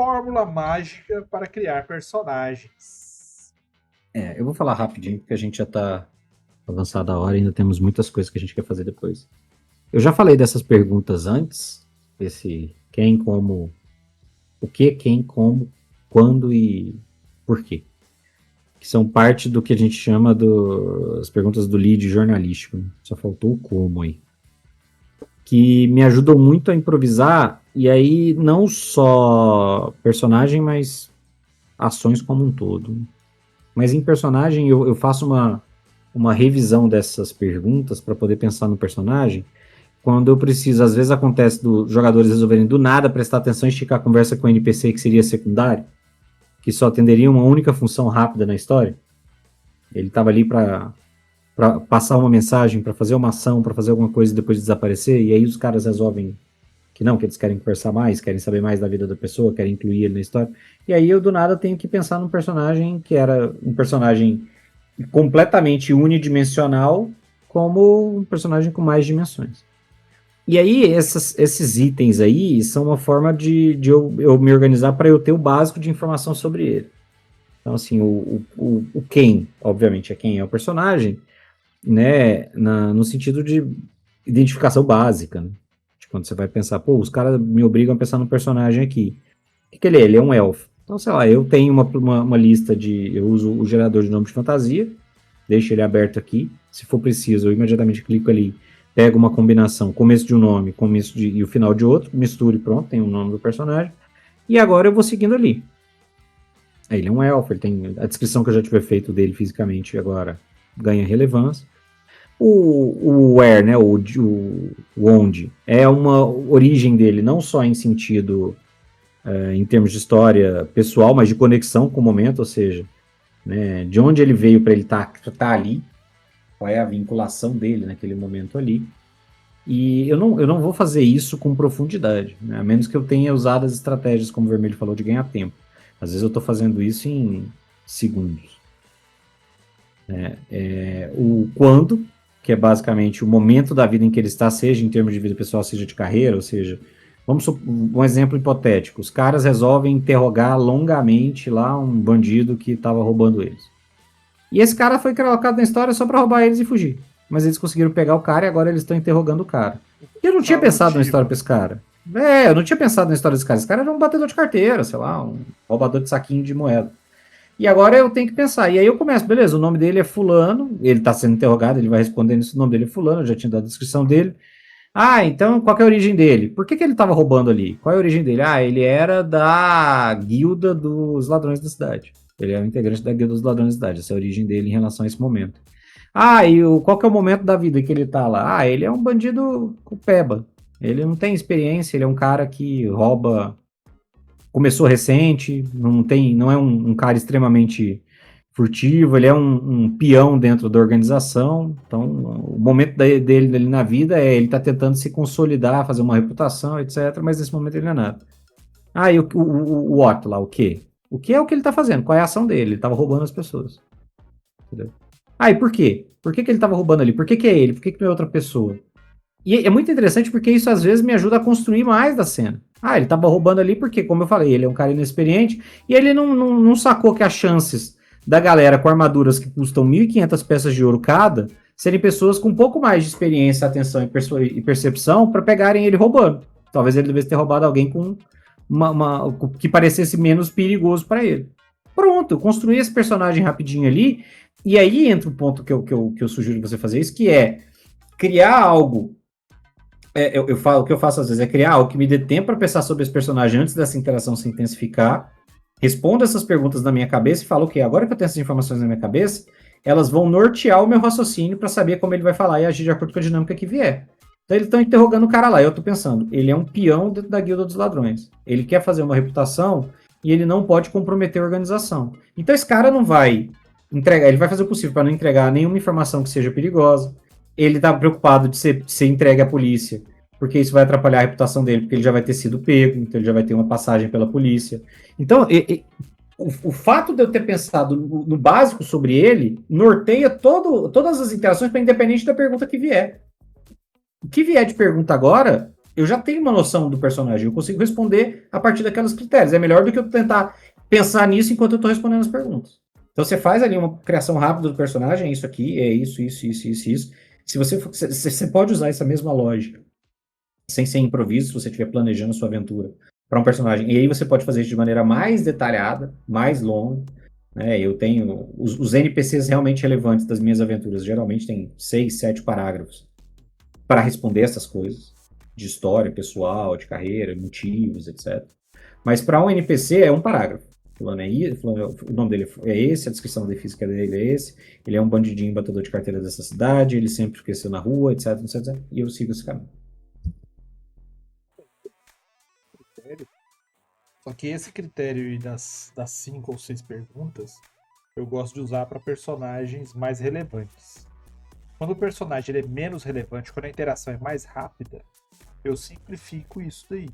fórmula mágica para criar personagens. Eu vou falar rapidinho, porque a gente já tá avançada a hora e ainda temos muitas coisas que a gente quer fazer depois. Eu já falei dessas perguntas antes, esse quem, como, o que, quem, como, quando e por quê. Que são parte do que a gente chama das perguntas do lead jornalístico. Né? Só faltou o como aí. Que me ajudam muito a improvisar, e aí não só personagem, mas ações como um todo. Mas em personagem eu faço uma revisão dessas perguntas para poder pensar no personagem. Quando eu preciso, às vezes acontece dos jogadores resolverem do nada prestar atenção e esticar a conversa com o NPC que seria secundário, que só atenderia uma única função rápida na história. Ele estava ali para passar uma mensagem, para fazer uma ação, para fazer alguma coisa e depois desaparecer, e aí os caras resolvem que não, que eles querem conversar mais, querem saber mais da vida da pessoa, querem incluir ele na história. E aí eu do nada tenho que pensar num personagem que era um personagem completamente unidimensional, como um personagem com mais dimensões. E aí, esses itens aí são uma forma de eu me organizar para eu ter o básico de informação sobre ele. Então, assim, o quem, obviamente, é quem é o personagem, né, no sentido de identificação básica, né? De quando você vai pensar, pô, os caras me obrigam a pensar num personagem aqui. O que ele é? Ele é um elfo. Então, sei lá, eu tenho uma lista de... Eu uso o gerador de nome de fantasia, deixo ele aberto aqui. Se for preciso, eu imediatamente clico ali, pego uma combinação, começo de um nome, e o final de outro, misturo e pronto, tem o nome do personagem. E agora eu vou seguindo ali. Ele é um elfo, ele tem a descrição que eu já tiver feito dele fisicamente, agora ganha relevância. O where, né, o onde, é uma origem dele, não só em sentido, em termos de história pessoal, mas de conexão com o momento, ou seja, né, de onde ele veio para ele tá ali, qual é a vinculação dele naquele momento ali. E eu não vou fazer isso com profundidade, né, a menos que eu tenha usado as estratégias, como o Vermelho falou, de ganhar tempo. Às vezes eu estou fazendo isso em segundos. O quando, que é basicamente o momento da vida em que ele está, seja em termos de vida pessoal, seja de carreira, ou seja, um exemplo hipotético, os caras resolvem interrogar longamente lá um bandido que estava roubando eles. E esse cara foi colocado na história só para roubar eles e fugir. Mas eles conseguiram pegar o cara e agora eles estão interrogando o cara. E eu não tinha pensado na história pra esse cara. Eu não tinha pensado na história desse cara. Esse cara era um batedor de carteira, sei lá, um roubador de saquinho de moeda. E agora eu tenho que pensar. E aí eu começo, beleza, o nome dele é fulano, ele está sendo interrogado, ele vai respondendo isso, o nome dele é fulano, eu já tinha dado a descrição dele. Ah, então qual que é a origem dele? Por que ele estava roubando ali? Qual é a origem dele? Ah, ele era da guilda dos ladrões da cidade. Ele é um integrante da guilda dos ladrões da cidade, essa é a origem dele em relação a esse momento. Ah, e qual que é o momento da vida que ele tá lá? Ah, ele é um bandido com peba. Ele não tem experiência, ele é um cara que rouba, começou recente, não é um cara extremamente furtivo, ele é um peão dentro da organização, então o momento dele ali na vida ele tá tentando se consolidar, fazer uma reputação, etc, mas nesse momento ele não é nada. Ah, e o Otto lá, o quê? O que é o que ele tá fazendo? Qual é a ação dele? Ele tava roubando as pessoas. Entendeu? Ah, e por quê? Por que ele tava roubando ali? Por que é ele? Por que não é outra pessoa? E é muito interessante porque isso às vezes me ajuda a construir mais da cena. Ah, ele tava roubando ali porque, como eu falei, ele é um cara inexperiente e ele não sacou que as chances da galera com armaduras que custam 1.500 peças de ouro cada serem pessoas com um pouco mais de experiência, atenção e percepção para pegarem ele roubando. Talvez ele devesse ter roubado alguém com que parecesse menos perigoso para ele. Pronto, eu construí esse personagem rapidinho ali e aí entra o ponto que eu sugiro você fazer isso, que é criar algo. O que eu faço às vezes é criar algo que me dê tempo para pensar sobre esse personagem antes dessa interação se intensificar, respondo essas perguntas na minha cabeça e falo, ok, agora que eu tenho essas informações na minha cabeça, elas vão nortear o meu raciocínio para saber como ele vai falar e agir de acordo com a dinâmica que vier. Então eles estão interrogando o cara lá, eu tô pensando, ele é um peão dentro da guilda dos ladrões, ele quer fazer uma reputação e ele não pode comprometer a organização. Então esse cara não vai entregar, ele vai fazer o possível para não entregar nenhuma informação que seja perigosa, ele tá preocupado de ser entregue à polícia, porque isso vai atrapalhar a reputação dele, porque ele já vai ter sido pego, então ele já vai ter uma passagem pela polícia. Então, o fato de eu ter pensado no básico sobre ele, norteia todas as interações, para independente da pergunta que vier. O que vier de pergunta agora, eu já tenho uma noção do personagem, eu consigo responder a partir daqueles critérios. É melhor do que eu tentar pensar nisso enquanto eu estou respondendo as perguntas. Então você faz ali uma criação rápida do personagem, é isso aqui, é isso, isso, isso, isso, isso. Se você pode usar essa mesma lógica, sem ser improviso, se você estiver planejando sua aventura para um personagem. E aí você pode fazer isso de maneira mais detalhada, mais longa. Né? Eu tenho os NPCs realmente relevantes das minhas aventuras, geralmente tem 6, 7 parágrafos para responder essas coisas de história pessoal, de carreira, motivos, etc. Mas para um NPC é um parágrafo. Fulano é isso, o nome dele é esse, a descrição da física dele é esse, ele é um bandidinho batedor de carteira dessa cidade, ele sempre cresceu na rua, etc, etc, etc, e eu sigo esse caminho. Critério. Só que esse critério aí das 5 ou 6 perguntas, eu gosto de usar para personagens mais relevantes. Quando o personagem ele é menos relevante, quando a interação é mais rápida, eu simplifico isso daí.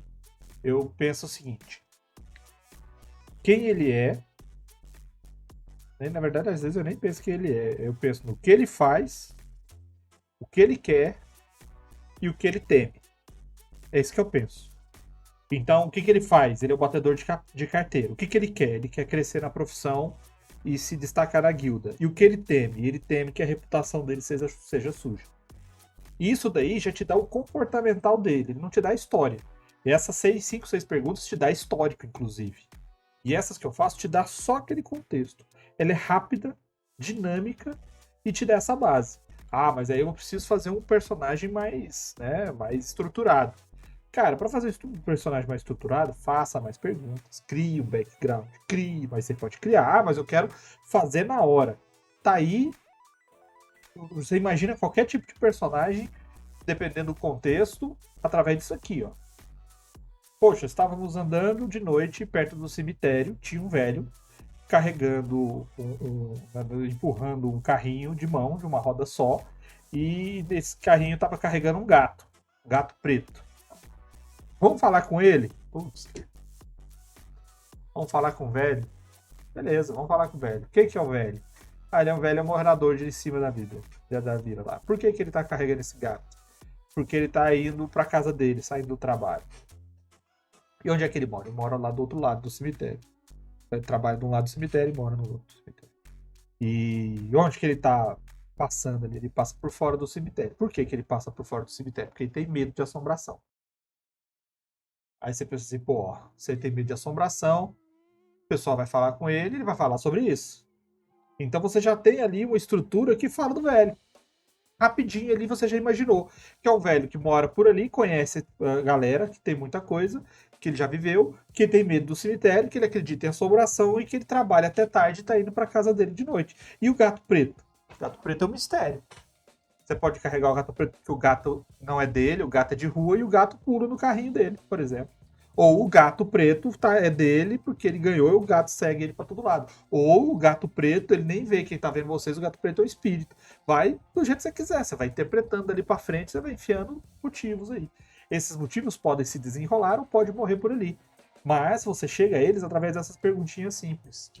Eu penso o seguinte: quem ele é. Na verdade, às vezes eu nem penso quem ele é. Eu penso no que ele faz, o que ele quer e o que ele teme. É isso que eu penso. Então, o que ele faz? Ele é o batedor de carteira. O que ele quer? Ele quer crescer na profissão e se destacar na guilda. E o que ele teme? Ele teme que a reputação dele seja suja. E isso daí já te dá o comportamental dele, ele não te dá a história. E essas 5, 6 perguntas te dá histórico, inclusive. E essas que eu faço te dá só aquele contexto. Ela é rápida, dinâmica e te dá essa base. Ah, mas aí eu preciso fazer um personagem mais, né, mais estruturado. Cara, para fazer um personagem mais estruturado, faça mais perguntas, crie um background, crie, mas você pode criar, mas eu quero fazer na hora. Tá aí, você imagina qualquer tipo de personagem, dependendo do contexto, através disso aqui, ó. Poxa, estávamos andando de noite perto do cemitério, tinha um velho carregando, empurrando um carrinho de mão, de uma roda só, e esse carrinho estava carregando um gato preto. Vamos falar com ele? Putz. Vamos falar com o velho? Beleza, vamos falar com o velho. O que é o velho? Ah, ele é um velho morador de cima da vida lá. Por que ele tá carregando esse gato? Porque ele tá indo pra casa dele, saindo do trabalho. E onde é que ele mora? Ele mora lá do outro lado do cemitério. Ele trabalha de um lado do cemitério e mora no outro cemitério. E onde que ele tá passando ali? Ele passa por fora do cemitério. Por que ele passa por fora do cemitério? Porque ele tem medo de assombração. Aí você pensa assim, pô, você tem medo de assombração, o pessoal vai falar com ele vai falar sobre isso. Então você já tem ali uma estrutura que fala do velho. Rapidinho ali você já imaginou que é um velho que mora por ali, conhece a galera, que tem muita coisa, que ele já viveu, que tem medo do cemitério, que ele acredita em assombração e que ele trabalha até tarde e tá indo pra casa dele de noite. E o gato preto? O gato preto é um mistério. Você pode carregar o gato preto porque o gato não é dele, o gato é de rua e o gato pula no carrinho dele, por exemplo. Ou o gato preto é dele porque ele ganhou e o gato segue ele para todo lado. Ou o gato preto, ele nem vê quem tá vendo vocês, o gato preto é o espírito. Vai do jeito que você quiser, você vai interpretando ali para frente, você vai enfiando motivos aí. Esses motivos podem se desenrolar ou pode morrer por ali. Mas você chega a eles através dessas perguntinhas simples.